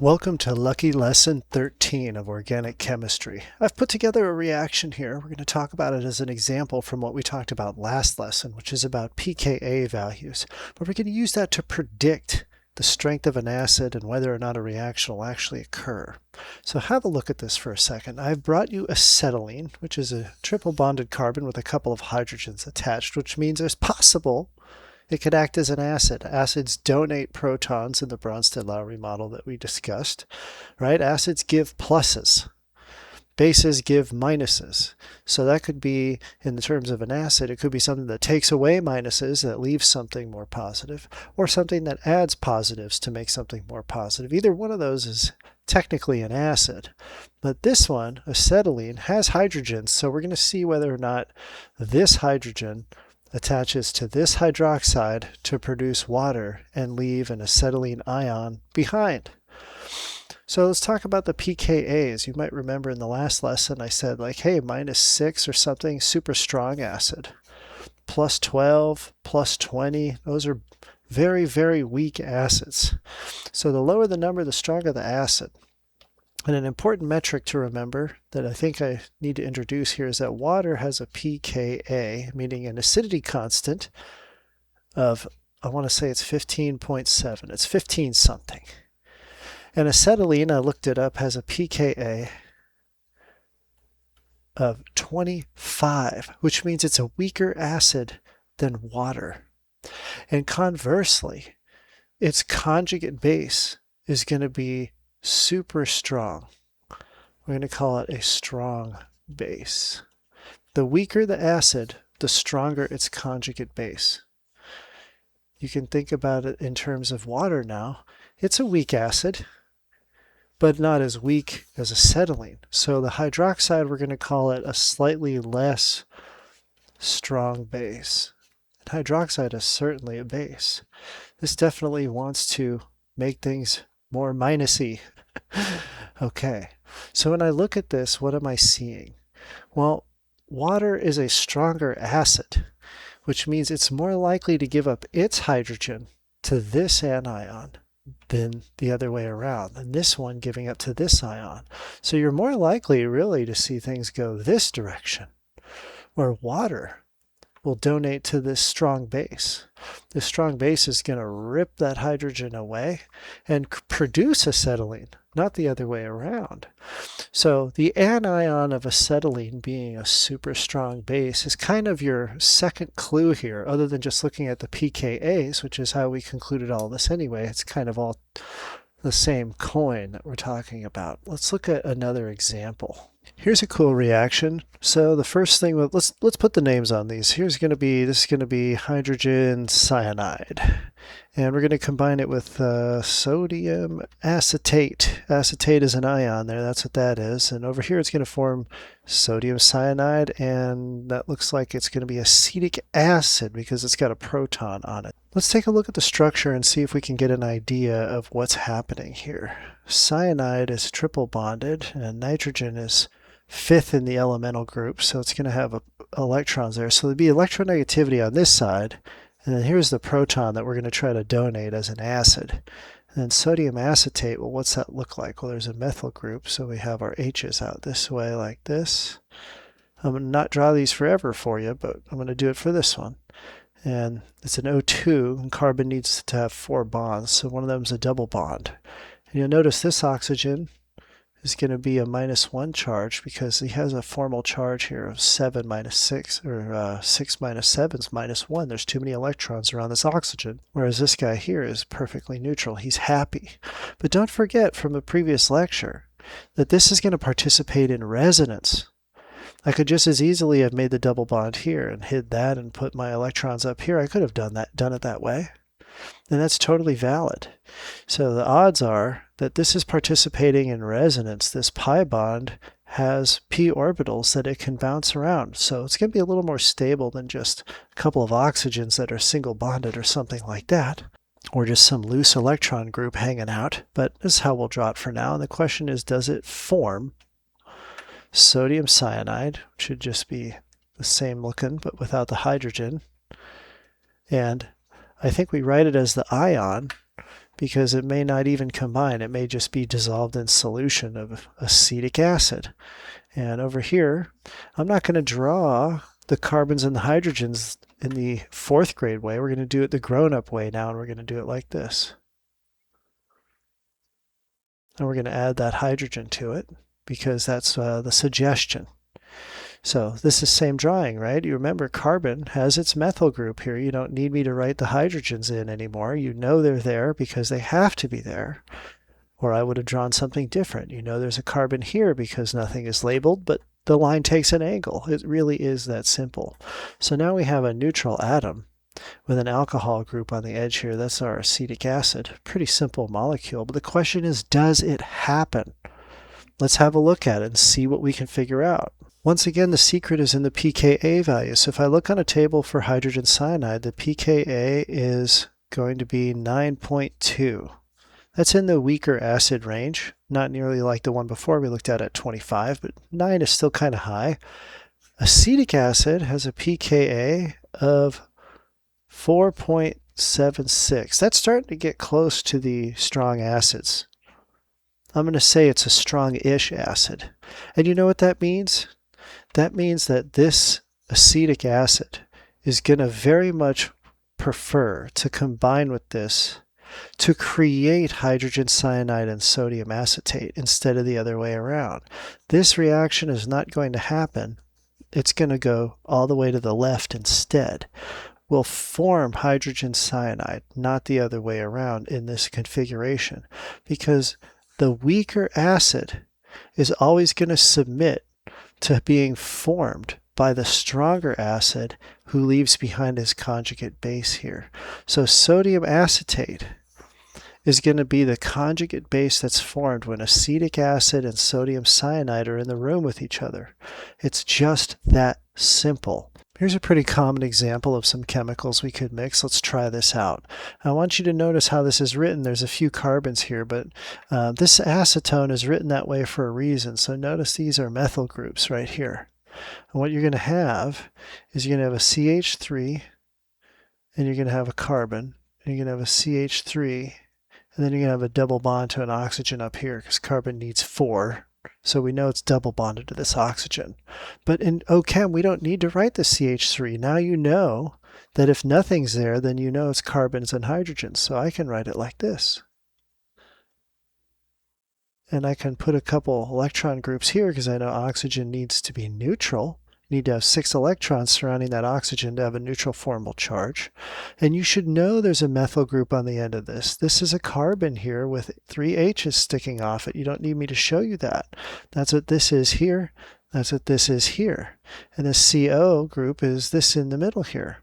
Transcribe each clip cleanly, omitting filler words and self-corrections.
Welcome to Lucky Lesson 13 of Organic Chemistry. I've put together a reaction here. We're going to talk about it as an example from what we talked about last lesson, which is about pKa values. But we're going to use that to predict the strength of an acid and whether or not a reaction will actually occur. So have a look at this for a second. I've brought you acetylene, which is a triple bonded carbon with a couple of hydrogens attached, which means it's possible it could act as an acid. Acids donate protons in the Bronsted-Lowry model that we discussed, right? Acids give pluses. Bases give minuses. So that could be, in the terms of an acid, it could be something that takes away minuses, that leaves something more positive, or something that adds positives to make something more positive. Either one of those is technically an acid. But this one, acetylene, has hydrogens, so we're going to see whether or not this hydrogen attaches to this hydroxide to produce water and leave an acetylene ion behind. So let's talk about the pKa's. You might remember in the last lesson I said like, hey, -6 or something, super strong acid. +12, +20, those are very, very weak acids. So the lower the number, the stronger the acid. And an important metric to remember that I think I need to introduce here is that water has a pKa, meaning an acidity constant of, I want to say it's 15.7. It's 15 something. And acetylene, I looked it up, has a pKa of 25, which means it's a weaker acid than water. And conversely, its conjugate base is going to be super strong. We're going to call it a strong base. The weaker the acid, the stronger its conjugate base. You can think about it in terms of water now. It's a weak acid, but not as weak as acetylene. So the hydroxide, we're going to call it a slightly less strong base. And hydroxide is certainly a base. This definitely wants to make things more minusy. Okay, so when I look at this, what am I seeing? Well, water is a stronger acid, which means it's more likely to give up its hydrogen to this anion than the other way around, and this one giving up to this ion. So you're more likely really to see things go this direction, where water will donate to this strong base. This strong base is going to rip that hydrogen away and produce acetylene, not the other way around. So the anion of acetylene being a super strong base is kind of your second clue here, other than just looking at the pKa's, which is how we concluded all this anyway. It's kind of all the same coin that we're talking about. Let's look at another example. Here's a cool reaction. So the first thing, let's put the names on these. This is going to be hydrogen cyanide. And we're going to combine it with sodium acetate. Acetate is an ion there, that's what that is. And over here it's going to form sodium cyanide, and that looks like it's going to be acetic acid because it's got a proton on it. Let's take a look at the structure and see if we can get an idea of what's happening here. Cyanide is triple bonded, and nitrogen is fifth in the elemental group, so it's going to have electrons there. So there'd be electronegativity on this side, and then here's the proton that we're going to try to donate as an acid. And then sodium acetate, well, what's that look like? Well, there's a methyl group, so we have our H's out this way like this. I'm going to not draw these forever for you, but I'm going to do it for this one. And it's an O2, and carbon needs to have 4 bonds, so one of them is a double bond. And you'll notice this oxygen is going to be a -1 charge because he has a formal charge here of 7 minus 6, or 6 minus 7 is -1. There's too many electrons around this oxygen, whereas this guy here is perfectly neutral. He's happy. But don't forget from the previous lecture that this is going to participate in resonance. I could just as easily have made the double bond here and hid that and put my electrons up here. I could have done it that way. And that's totally valid. So the odds are that this is participating in resonance. This pi bond has p orbitals that it can bounce around. So it's going to be a little more stable than just a couple of oxygens that are single bonded or something like that, or just some loose electron group hanging out. But this is how we'll draw it for now. And the question is, does it form sodium cyanide, which should just be the same looking but without the hydrogen? And I think we write it as the ion because it may not even combine. It may just be dissolved in solution of acetic acid. And over here, I'm not going to draw the carbons and the hydrogens in the 4th grade way. We're going to do it the grown-up way now, and we're going to do it like this. And we're going to add that hydrogen to it because that's the suggestion. So this is same drawing, right? You remember carbon has its methyl group here. You don't need me to write the hydrogens in anymore. You know they're there because they have to be there. Or I would have drawn something different. You know there's a carbon here because nothing is labeled, but the line takes an angle. It really is that simple. So now we have a neutral atom with an alcohol group on the edge here. That's our acetic acid. Pretty simple molecule. But the question is, does it happen? Let's have a look at it and see what we can figure out. Once again, the secret is in the pKa value. So if I look on a table for hydrogen cyanide, the pKa is going to be 9.2. That's in the weaker acid range, not nearly like the one before we looked at 25, but 9 is still kind of high. Acetic acid has a pKa of 4.76. That's starting to get close to the strong acids. I'm going to say it's a strong-ish acid. And you know what that means? That means that this acetic acid is going to very much prefer to combine with this to create hydrogen cyanide and sodium acetate instead of the other way around. This reaction is not going to happen. It's going to go all the way to the left instead. We'll form hydrogen cyanide, not the other way around in this configuration, because the weaker acid is always going to submit to being formed by the stronger acid who leaves behind his conjugate base here. So sodium acetate is going to be the conjugate base that's formed when acetic acid and sodium cyanide are in the room with each other. It's just that simple. Here's a pretty common example of some chemicals we could mix. Let's try this out. I want you to notice how this is written. There's a few carbons here, but this acetone is written that way for a reason. So notice these are methyl groups right here. And what you're going to have is you're going to have a CH3, and you're going to have a carbon, and you're going to have a CH3, and then you're going to have a double bond to an oxygen up here because carbon needs 4. So we know it's double bonded to this oxygen. But in OChem, we don't need to write the CH3. Now you know that if nothing's there, then you know it's carbons and hydrogens. So I can write it like this. And I can put a couple electron groups here because I know oxygen needs to be neutral. You need to have 6 electrons surrounding that oxygen to have a neutral formal charge. And you should know there's a methyl group on the end of this. This is a carbon here with 3 H's sticking off it. You don't need me to show you that. That's what this is here. That's what this is here. And the CO group is this in the middle here.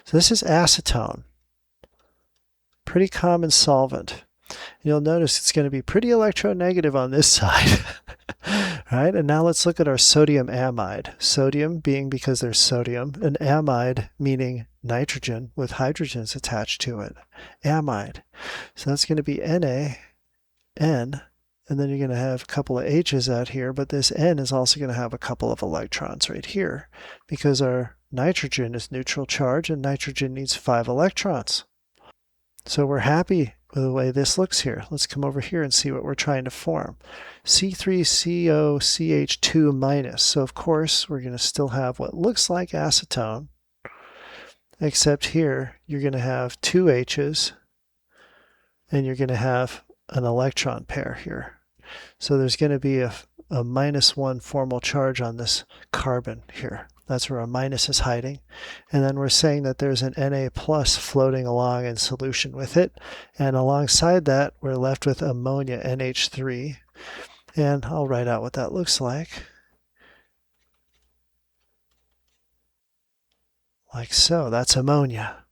So this is acetone. Pretty common solvent. You'll notice it's going to be pretty electronegative on this side. Right, and now let's look at our sodium amide. Sodium being because there's sodium, and amide meaning nitrogen with hydrogens attached to it. Amide. So that's going to be Na, N, and then you're going to have a couple of H's out here, but this N is also going to have a couple of electrons right here because our nitrogen is neutral charge and nitrogen needs 5 electrons. So we're happy with the way this looks here. Let's come over here and see what we're trying to form. C3COCH2 minus. So of course we're going to still have what looks like acetone, except here you're going to have 2 H's and you're going to have an electron pair here. So there's going to be a -1 formal charge on this carbon here. That's where a minus is hiding. And then we're saying that there's an Na plus floating along in solution with it. And alongside that, we're left with ammonia, NH3. And I'll write out what that looks like. Like so. That's ammonia.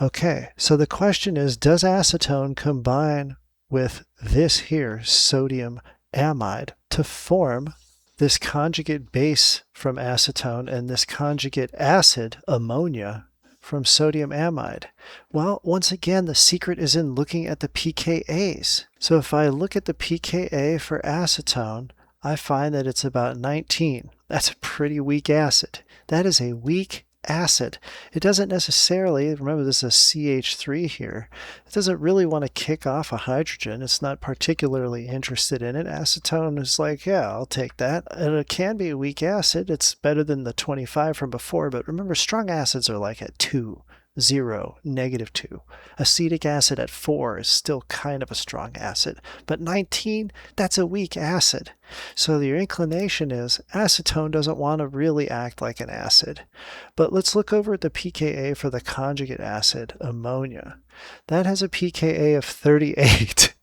Okay, so the question is, does acetone combine with this here, sodium amide, to form this conjugate base from acetone and this conjugate acid, ammonia, from sodium amide? Well, once again, the secret is in looking at the pKa's. So if I look at the pKa for acetone, I find that it's about 19. That's a pretty weak acid. That is a weak acid. It doesn't necessarily, remember this is a CH3 here, it doesn't really want to kick off a hydrogen. It's not particularly interested in it. Acetone is like, yeah, I'll take that. And it can be a weak acid. It's better than the 25 from before, but remember, strong acids are like at 2. 0, -2. Acetic acid at 4 is still kind of a strong acid, but 19, that's a weak acid. So your inclination is acetone doesn't want to really act like an acid. But let's look over at the pKa for the conjugate acid, ammonia. That has a pKa of 38.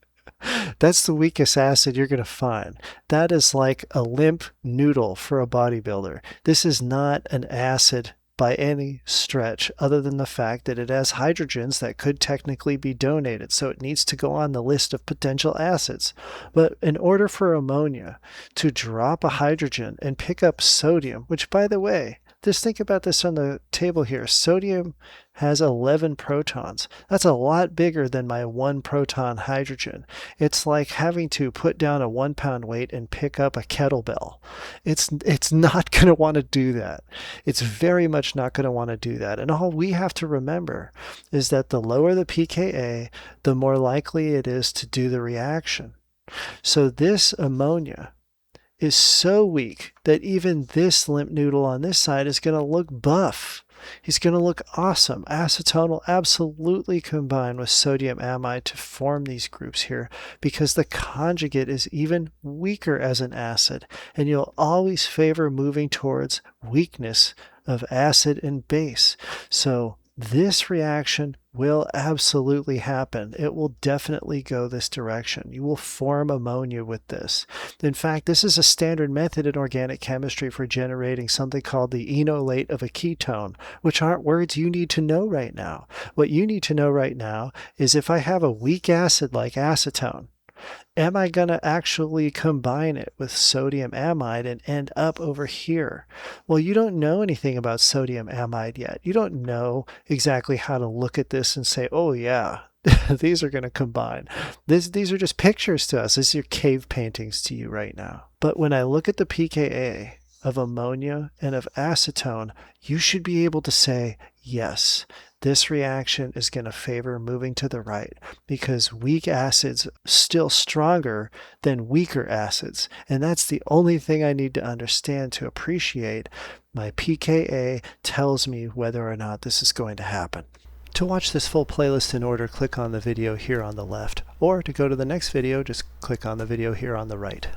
That's the weakest acid you're going to find. That is like a limp noodle for a bodybuilder. This is not an acid by any stretch, other than the fact that it has hydrogens that could technically be donated, so it needs to go on the list of potential acids. But in order for ammonia to drop a hydrogen and pick up sodium, which, by the way, just think about this on the table here. Sodium has 11 protons. That's a lot bigger than my 1 proton hydrogen. It's like having to put down a 1-pound weight and pick up a kettlebell. It's not going to want to do that. It's very much not going to want to do that. And all we have to remember is that the lower the pKa, the more likely it is to do the reaction. So this ammonia is so weak that even this limp noodle on this side is going to look buff. He's going to look awesome. Acetone will absolutely combine with sodium amide to form these groups here because the conjugate is even weaker as an acid, and you'll always favor moving towards weakness of acid and base. So this reaction will absolutely happen. It will definitely go this direction. You will form ammonia with this. In fact, this is a standard method in organic chemistry for generating something called the enolate of a ketone, which aren't words you need to know right now. What you need to know right now is if I have a weak acid like acetone, am I going to actually combine it with sodium amide and end up over here? Well, you don't know anything about sodium amide yet. You don't know exactly how to look at this and say, oh yeah, these are going to combine. These are just pictures to us. These are cave paintings to you right now. But when I look at the pKa of ammonia and of acetone, you should be able to say, yes, this reaction is going to favor moving to the right because weak acids are still stronger than weaker acids. And that's the only thing I need to understand to appreciate my pKa tells me whether or not this is going to happen. To watch this full playlist in order, click on the video here on the left, or to go to the next video, just click on the video here on the right.